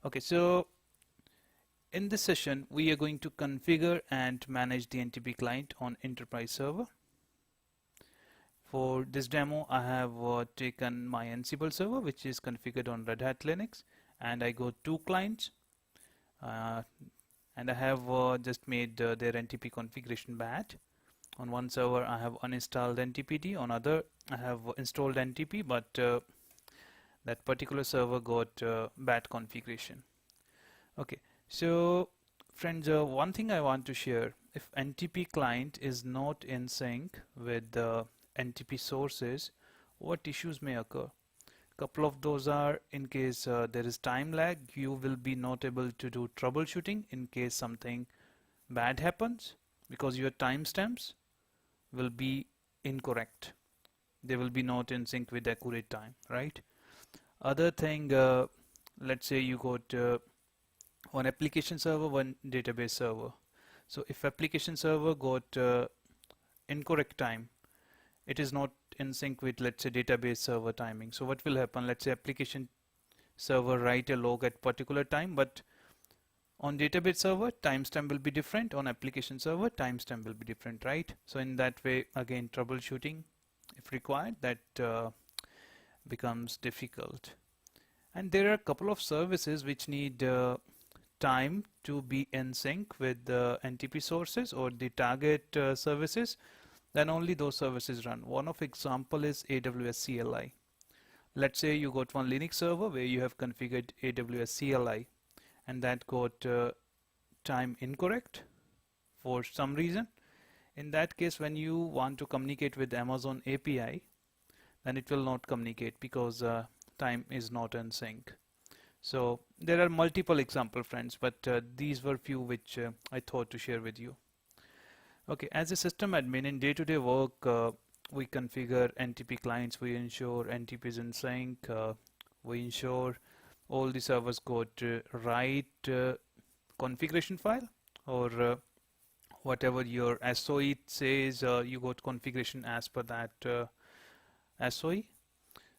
Okay, so in this session we are going to configure and manage the NTP client on enterprise server. For this demo I have taken my Ansible server, which is configured on Red Hat Linux, and I got two clients, uh, and I have just made their NTP configuration bad. On one server I have uninstalled NTPD, on other I have installed NTP, but that particular server got bad configuration. Okay, so friends, one thing I want to share: if NTP client is not in sync with the NTP sources, what issues may occur? Couple of those are, in case there is time lag, you will be not able to do troubleshooting in case something bad happens, because your timestamps will be incorrect. They will be not in sync with accurate time, right? Other thing, let's say you got one application server, one database server. So if application server got incorrect time, it is not in sync with, let's say, database server timing. So what will happen? Let's say application server write a log at particular time, but on database server timestamp will be different, on application server timestamp will be different, right? So in that way, again, troubleshooting, if required, that becomes difficult. And there are a couple of services which need time to be in sync with the NTP sources or the target services. Then only those services run. One of example is AWS CLI. Let's say you got one Linux server where you have configured AWS CLI, and that got time incorrect for some reason. In that case, when you want to communicate with Amazon API, then it will not communicate because time is not in sync. So there are multiple example, friends, but these were few which I thought to share with you. Okay, as a system admin in day-to-day work, we configure NTP clients, we ensure NTP is in sync, we ensure all the servers got right configuration file, or whatever your SOE says, you got configuration as per that SOE.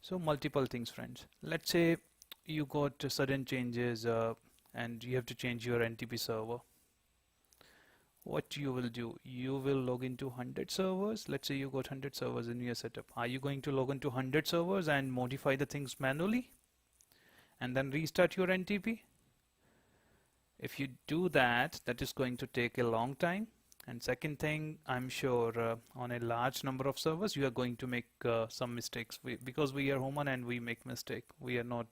So multiple things, friends. Let's say you got sudden changes and you have to change your NTP server. What you will do, you will log into 100 servers. Let's say you got 100 servers in your setup. Are you going to log into 100 servers and modify the things manually and then restart your NTP? If you do that, that is going to take a long time. And second thing, I'm sure on a large number of servers you are going to make some mistakes, because we are human and we make mistake. We are not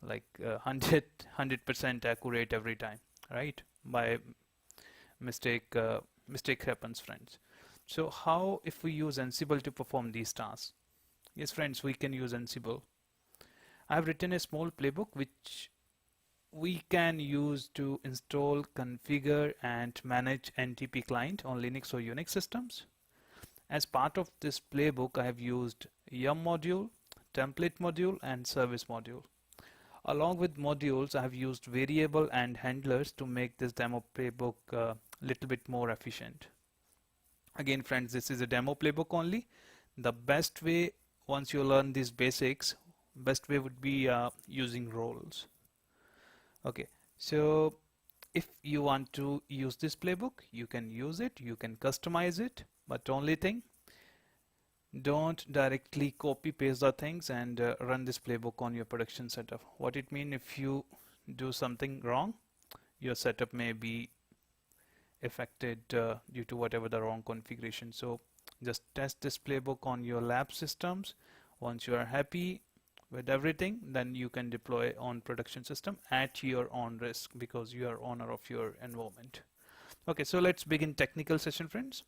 like 100% accurate every time, right? By mistake happens, friends. So how if we use Ansible to perform these tasks? Yes, friends, we can use Ansible. I have written a small playbook which we can use to install, configure and manage NTP client on Linux or Unix systems. As part of this playbook, I have used yum module, template module and service module. Along with modules, I have used variable and handlers to make this demo playbook a little bit more efficient. Again, friends, this is a demo playbook only. The best way, once you learn these basics, best way would be using roles. Okay, so if you want to use this playbook, you can use it, you can customize it, but only thing, don't directly copy paste the things and run this playbook on your production setup. What it means, if you do something wrong, your setup may be affected due to whatever the wrong configuration. So just test this playbook on your lab systems. Once you are happy with everything, then you can deploy on production system at your own risk, because you are owner of your environment. Okay, so let's begin technical session, friends.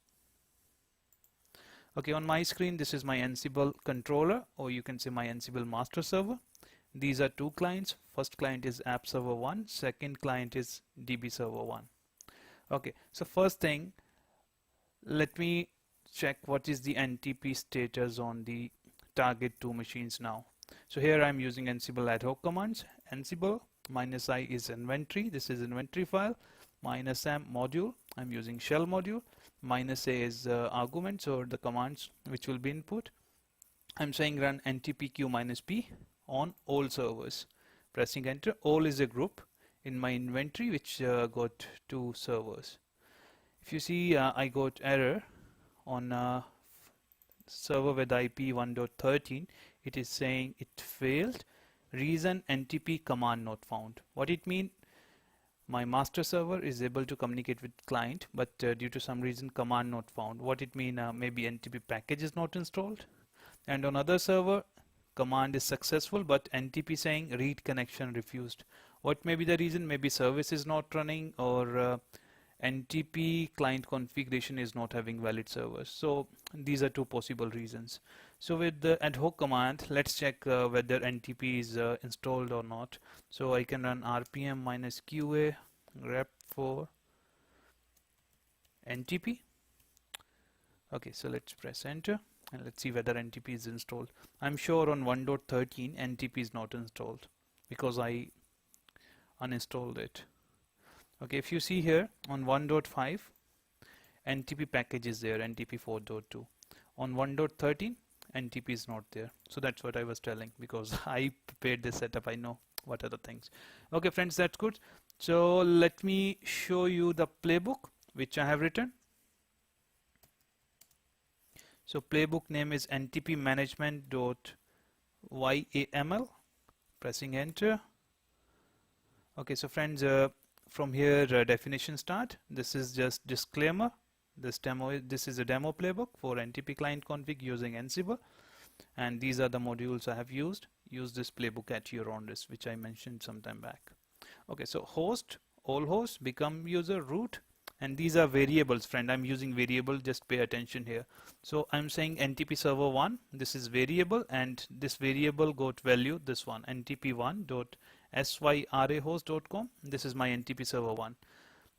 Okay, on my screen this is my Ansible controller, or you can say my Ansible master server. These are two clients. First client is app server 1, second client is DB server 1. Okay, so first thing, let me check what is the NTP status on the target 2 machines now. So here I'm using Ansible ad hoc commands. Ansible -i is inventory, this is inventory file, -m module, I'm using shell module, -a is arguments or the commands which will be input. I'm saying run ntpq -p on all servers. pressing enter. All is a group in my inventory which got 2 servers. If you see, I got error on server with IP 1.13. It is saying it failed. Reason NTP command not found. What it mean? My master server is able to communicate with client, but due to some reason command not found. What it mean? Maybe NTP package is not installed. And on other server, command is successful, but NTP saying read connection refused. What may be the reason? Maybe service is not running, or NTP client configuration is not having valid servers. So these are 2 possible reasons. So with the ad hoc command, let's check whether NTP is installed or not. So I can run rpm -qa grep for NTP. Okay, so let's press enter and let's see whether NTP is installed. I'm sure on 1.13 NTP is not installed because I uninstalled it. Okay, if you see here on 1.5 NTP package is there, NTP 4.2. On 1.13 NTP is not there. So that's what I was telling, because I prepared this setup. I know what are the things. Okay friends, that's good. So let me show you the playbook which I have written. So playbook name is ntp management.yaml. Pressing enter. Okay, so friends, from here definition start. This is just disclaimer. This is a demo playbook for NTP client config using Ansible, and these are the modules I have used. Use this playbook at your own risk, which I mentioned some time back. Okay, so host, all hosts, become user, root, and these are variables, friend. I'm using variable, just pay attention here. So I'm saying NTP server 1, this is variable, and this variable got value, this one, ntp1.syrahost.com. This is my NTP server 1.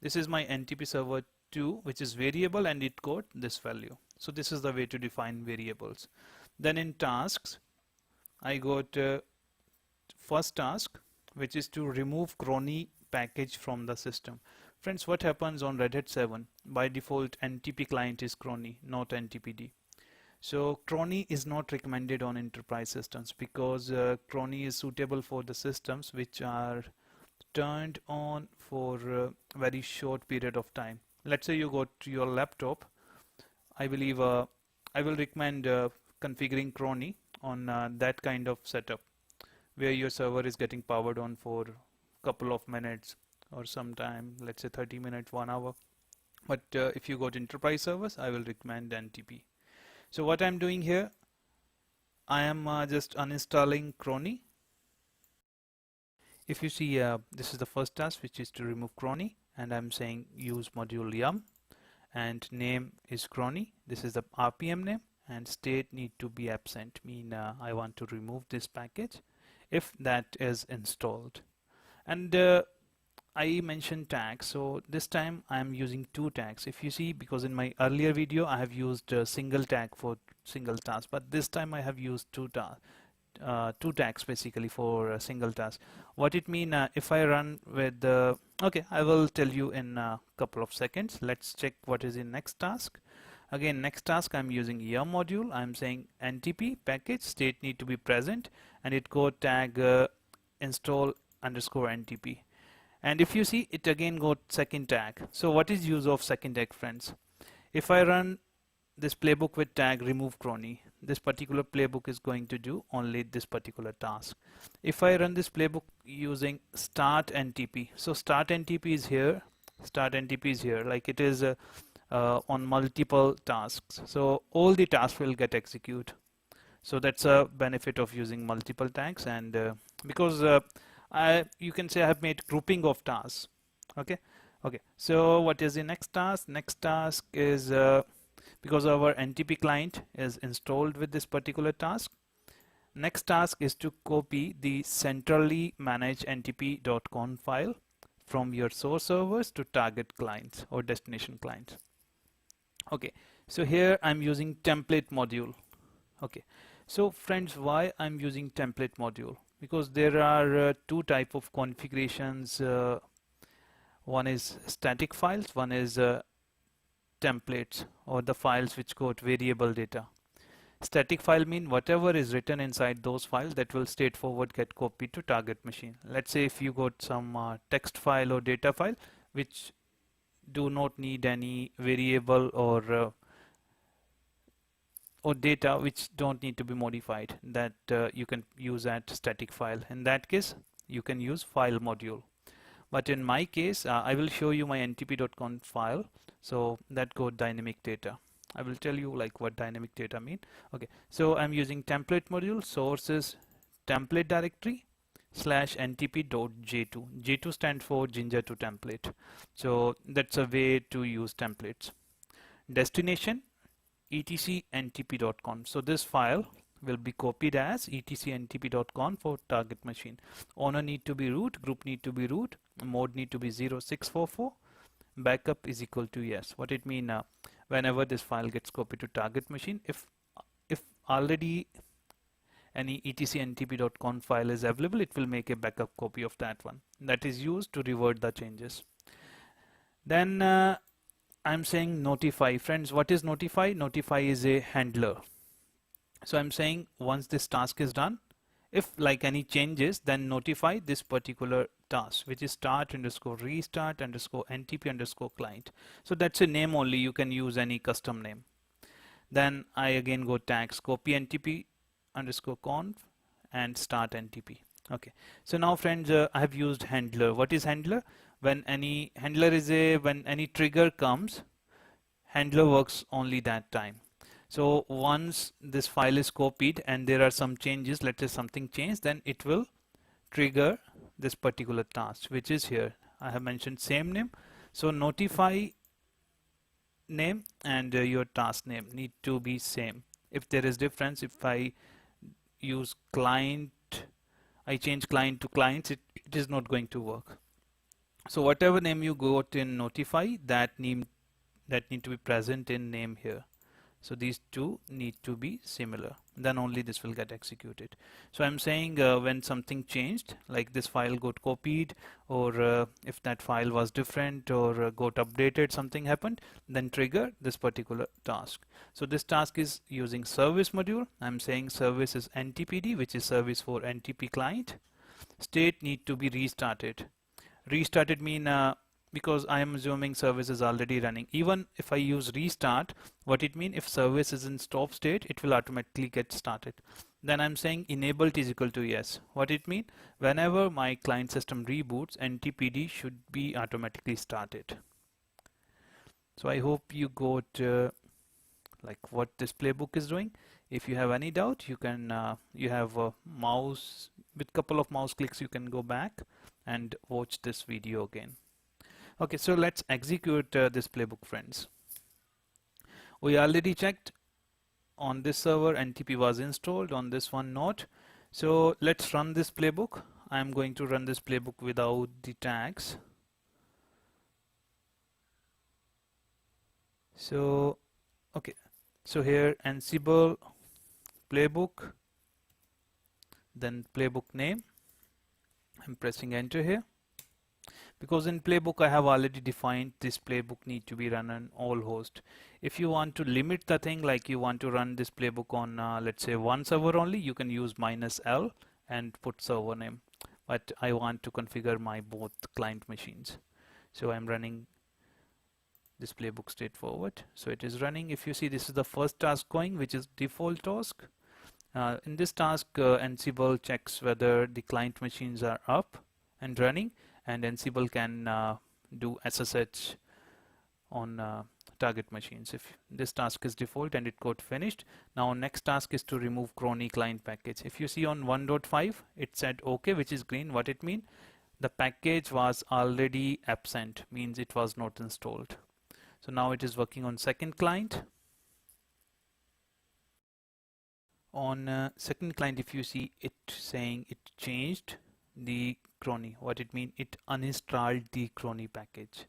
This is my NTP server 2, which is variable, and it got this value. So this is the way to define variables. Then in tasks, I got first task, which is to remove Chrony package from the system. Friends, what happens on Red Hat 7? By default, NTP client is Chrony, not NTPD. So Chrony is not recommended on enterprise systems because Chrony is suitable for the systems which are turned on for a very short period of time. Let's say you go to your laptop. I believe I will recommend configuring Chrony on that kind of setup where your server is getting powered on for a couple of minutes or sometime, let's say 30 minutes, 1 hour. But if you go to enterprise servers, I will recommend NTP. So what I'm doing here, I am just uninstalling Chrony. If you see, this is the first task, which is to remove Chrony, and I'm saying use module yum, and name is Chrony. This is the RPM name, and state need to be absent, mean I want to remove this package if that is installed. And I mentioned tags, so this time I am using 2 tags. If you see, because in my earlier video I have used a single tag for single task, but this time I have used 2 tags basically for a single task. What it mean, if I run with the okay, I will tell you in a couple of seconds. Let's check what is in next task. Again, next task I'm using yum module. I'm saying ntp package state need to be present, and it got tag install underscore ntp. And if you see, it again got second tag. So what is use of second tag, friends? If I run this playbook with tag remove Chrony, this particular playbook is going to do only this particular task. If I run this playbook using start NTP, so start NTP is here, start NTP is here, like it is on multiple tasks. So all the tasks will get executed. So that's a benefit of using multiple tags, and because you can say I have made grouping of tasks. Okay. So what is the next task? Next task is because our NTP client is installed with this particular task. Next task is to copy the centrally managed ntp.conf file from your source servers to target clients or destination clients. Okay. So here I'm using template module. Okay. So friends, why I'm using template module? Because there are 2 type of configurations. One is static files, one is templates, or the files which got variable data. Static file mean whatever is written inside those files that will straightforward get copied to target machine. Let's say if you got some text file or data file which do not need any variable or data which don't need to be modified, that you can use that static file. In that case you can use file module. But in my case I will show you my ntp.conf file, so that got dynamic data. I will tell you like what dynamic data mean. Okay, so I'm using template module. Source is template directory slash ntp.j2. J2 stands for ginger to template, so that's a way to use templates. Destination etc ntp.conf. So this file will be copied as etc ntp.conf for target machine. Owner need to be root, group need to be root, mode need to be 0644, backup is equal to yes. What it mean, whenever this file gets copied to target machine, if already any etc ntp.conf file is available, it will make a backup copy of that one. That is used to revert the changes. Then I'm saying notify. Friends, what is notify? Notify is a handler. So I'm saying once this task is done, if like any changes, then notify this particular task, which is start underscore restart underscore ntp underscore client. So that's a name only. You can use any custom name. Then I again go tags, copy ntp underscore conf and start ntp. Okay, so now friends, I have used handler. What is handler? When any handler is when any trigger comes, handler works only that time. So once this file is copied and there are some changes, let's say something changed, then it will trigger this particular task, which is here. I have mentioned same name. So notify name and your task name need to be same. If there is difference, if I use client, I change client to clients, it is not going to work. So whatever name you got in notify, that need to be present in name here. So these two need to be similar, then only this will get executed. So I'm saying when something changed, like this file got copied, or if that file was different or got updated, something happened, then trigger this particular task. So this task is using service module. I'm saying service is ntpd, which is service for ntp client. State need to be restarted. Restarted mean because I am assuming service is already running. Even if I use restart, what it means, if service is in stop state, it will automatically get started. Then I'm saying enabled is equal to yes. What it means, whenever my client system reboots, ntpd should be automatically started. So I hope you got like what this playbook is doing. If you have any doubt, you can you have a mouse, with couple of mouse clicks you can go back and watch this video again. Okay, so let's execute this playbook, friends. We already checked on this server ntp was installed, on this one not. So let's run this playbook. I'm going to run this playbook without the tags. So okay, so here Ansible playbook, then playbook name. I'm pressing enter here, because in playbook I have already defined this playbook need to be run on all hosts. If you want to limit the thing, like you want to run this playbook on let's say one server only, you can use -l and put server name. But I want to configure my both client machines, so I'm running this playbook straightforward. So it is running. If you see, this is the first task going, which is default task. In this task, Ansible checks whether the client machines are up and running, and Ansible can do SSH on target machines. If this task is default and it got finished, now next task is to remove Chrony client package. If you see on 1.5, it said OK, which is green. What it means? The package was already absent, means it was not installed. So now it is working on second client. On second client, if you see it saying it changed the Chrony, what it means, it uninstalled the Chrony package.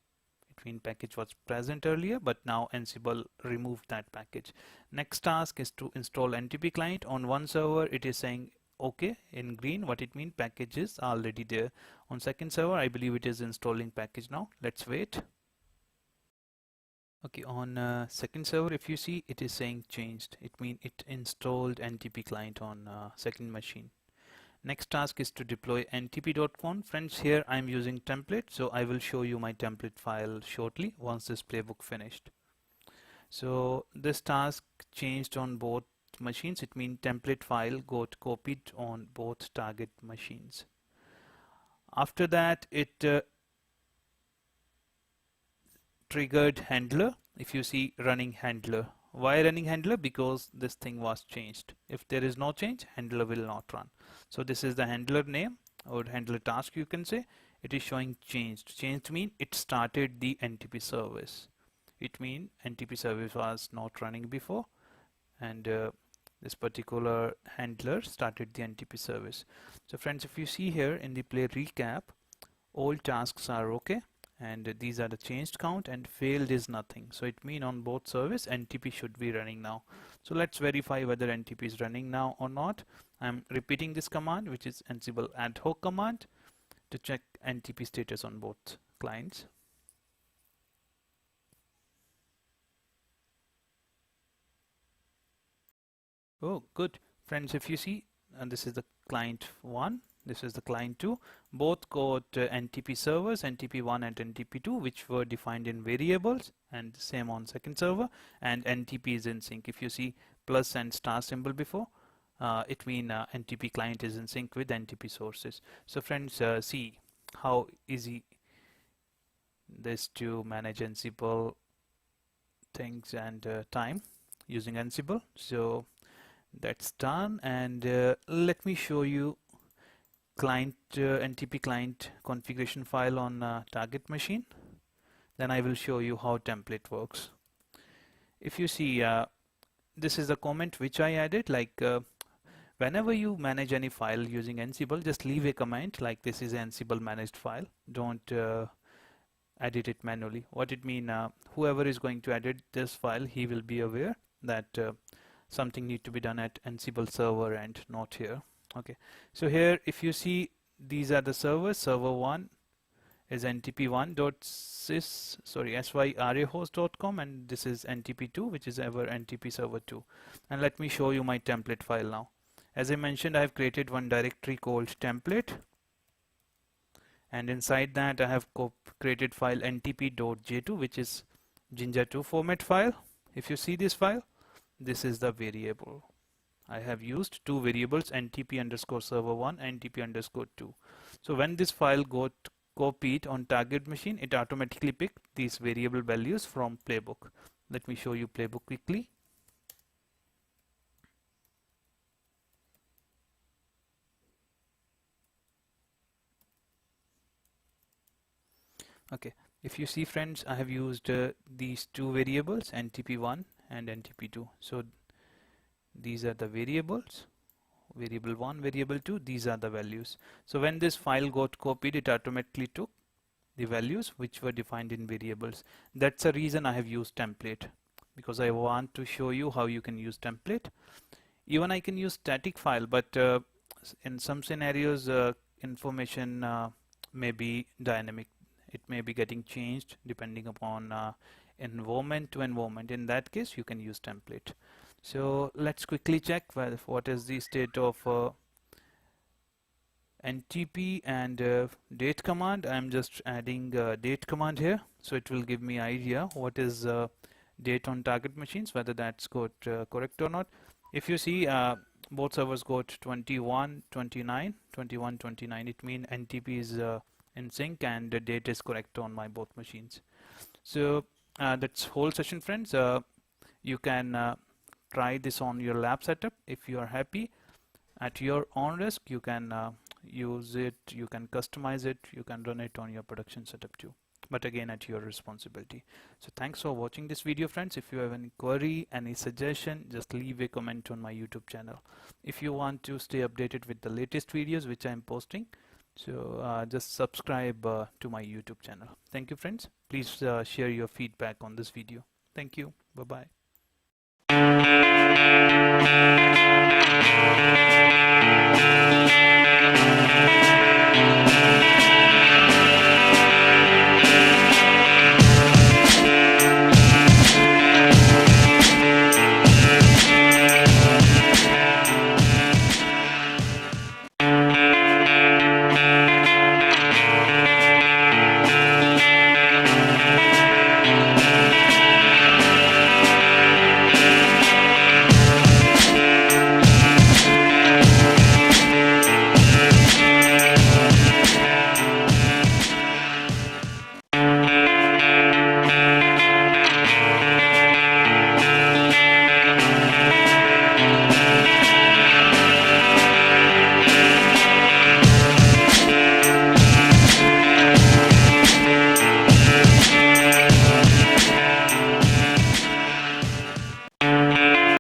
It means package was present earlier, but now Ansible removed that package. Next task is to install NTP client. On one server it is saying OK in green. What it means, package is already there. On second server I believe it is installing package now. Let's wait. Okay, on second server, if you see, it is saying changed. It means it installed NTP client on second machine. Next task is to deploy ntp.conf. Friends, here I'm using template, so I will show you my template file shortly once this playbook finished. So this task changed on both machines. It means template file got copied on both target machines. After that, it triggered handler. If you see running handler, why running handler? Because this thing was changed. If there is no change, handler will not run. So this is the handler name or handler task, you can say. It is showing changed. Changed mean it started the NTP service. It means NTP service was not running before, and this particular handler started the NTP service. So friends, if you see here in the play recap, all tasks are okay, and these are the changed count, and failed is nothing. So it means on both service NTP should be running now. So let's verify whether NTP is running now or not. I'm repeating this command, which is Ansible ad hoc command, to check NTP status on both clients. Oh, good. Friends, if you see, and this is the client 1, this is the client 2. Both got NTP servers, NTP1 and NTP2, which were defined in variables, and same on second server, and NTP is in sync. If you see plus and star symbol before, it means NTP client is in sync with NTP sources. So friends, see how easy this to manage Ansible things and time using Ansible. So that's done, and let me show you client NTP client configuration file on target machine. Then I will show you how template works. If you see, this is the comment which I added, like whenever you manage any file using Ansible, just leave a comment like this is Ansible managed file. Don't edit it manually. What it mean, whoever is going to edit this file, he will be aware that something need to be done at Ansible server and not here. Okay, so here if you see, these are the servers. Server 1 is ntp1.sys, sorry, syrahost.com, and this is ntp2, which is our ntp server 2. And let me show you my template file now. As I mentioned, I have created one directory called template, and inside that I have created file ntp.j2, which is jinja2 format file. If you see this file, this is the variable. I have used two variables, ntp underscore server 1 and ntp underscore 2. So when this file got copied on target machine, it automatically picked these variable values from playbook. Let me show you playbook quickly. Okay, if you see friends, I have used these two variables, ntp1 and ntp2. So these are the variables, variable 1, variable 2, these are the values. So when this file got copied, it automatically took the values which were defined in variables. That's the reason I have used template, because I want to show you how you can use template. Even I can use static file, but in some scenarios information may be dynamic. It may be getting changed depending upon environment to environment. In that case, you can use template. So let's quickly check what is the state of ntp and date command. I'm just adding date command here, so it will give me idea what is date on target machines, whether that's got correct or not. If you see, both servers got 21, 29, 21, 29. It means NTP is in sync and the date is correct on my both machines. So that's whole session, friends. You can try this on your lab setup. If you are happy, at your own risk, you can use it, you can customize it, you can run it on your production setup too, but again at your responsibility. So thanks for watching this video, friends. If you have any query, any suggestion, just leave a comment on my YouTube channel. If you want to stay updated with the latest videos which I am posting, so just subscribe to my YouTube channel. Thank you, friends. Please share your feedback on this video. Thank you. Bye bye.